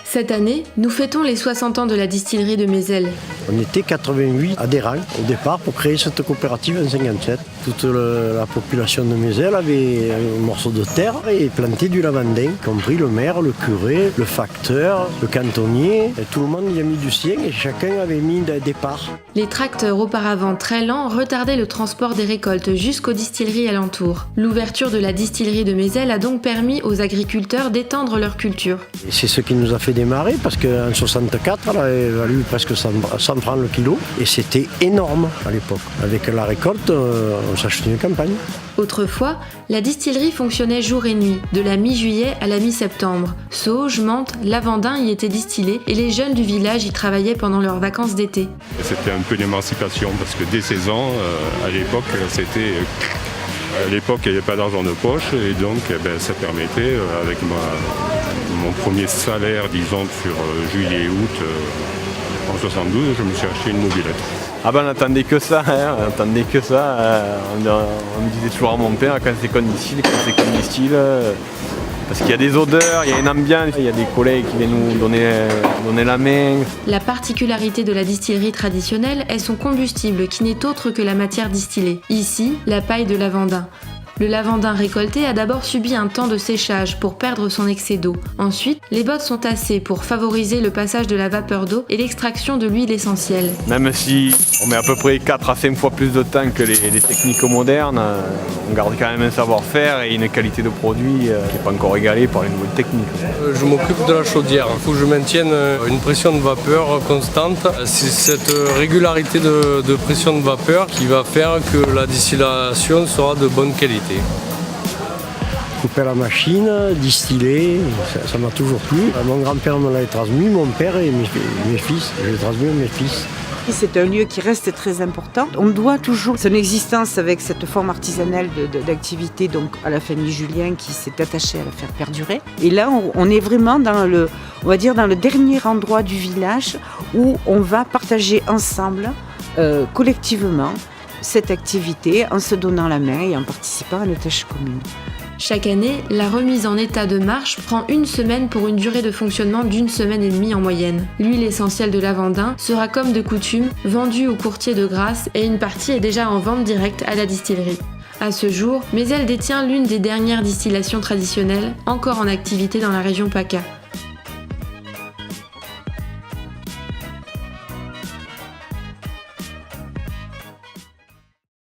Cette année, nous fêtons les 60 ans de la distillerie de Mézel. On était 88 adhérents au départ pour créer cette coopérative en 1957. Toute la population de Mézel avait un morceau de terre et plantait du lavandin, y compris le maire, le curé, le facteur, le cantonnier. Et tout le monde y a mis du sien et chacun avait mis des parts. Les tracteurs auparavant très lents retardaient le transport des récoltes jusqu'aux distilleries alentours. L'ouverture de la distillerie de Mézel a donc permis aux agriculteurs d'étendre leur culture. Et c'est ce qui nous a fait démarrer parce qu'en 64, elle avait valu presque 100 francs le kilo et c'était énorme à l'époque. Avec la récolte, on s'achetait une campagne. Autrefois, la distillerie fonctionnait jour et nuit, de la mi-juillet à la mi-septembre. Sauge, menthe, lavandin y étaient distillés et les jeunes du village y travaillaient pendant leurs vacances d'été. C'était un peu une émancipation parce que dès 16 ans, à l'époque, il n'y avait pas d'argent de poche et donc ça permettait, avec mon premier salaire, disons, sur juillet et août, en 72, je me suis acheté une mobilette. Ah ben on n'attendait que ça, on disait toujours à mon père quand c'est qu'on distille, parce qu'il y a des odeurs, il y a une ambiance, il y a des collègues qui viennent nous donner la main. La particularité de la distillerie traditionnelle est son combustible qui n'est autre que la matière distillée. Ici, la paille de lavandin. Le lavandin récolté a d'abord subi un temps de séchage pour perdre son excès d'eau. Ensuite, les bottes sont tassées pour favoriser le passage de la vapeur d'eau et l'extraction de l'huile essentielle. Même si on met à peu près 4 à 5 fois plus de temps que les techniques modernes, on garde quand même un savoir-faire et une qualité de produit qui n'est pas encore égalée par les nouvelles techniques. Je m'occupe de la chaudière. Il faut que je maintienne une pression de vapeur constante. C'est cette régularité de pression de vapeur qui va faire que la distillation sera de bonne qualité. Couper la machine, distiller, ça m'a toujours plu. Mon grand-père me l'avait transmis, mon père et mes fils. Je l'ai transmis à mes fils. C'est un lieu qui reste très important. On doit toujours son existence avec cette forme artisanale d'activité donc à la famille Julien qui s'est attachée à la faire perdurer. Et là, on est vraiment dans le dernier endroit du village où on va partager ensemble, collectivement, cette activité en se donnant la main et en participant à nos tâches communes. Chaque année, la remise en état de marche prend 1 semaine pour une durée de fonctionnement d'1 semaine et demie en moyenne. L'huile essentielle de lavandin sera comme de coutume vendue aux courtiers de Grasse et une partie est déjà en vente directe à la distillerie. À ce jour, Mézel détient l'une des dernières distillations traditionnelles encore en activité dans la région PACA.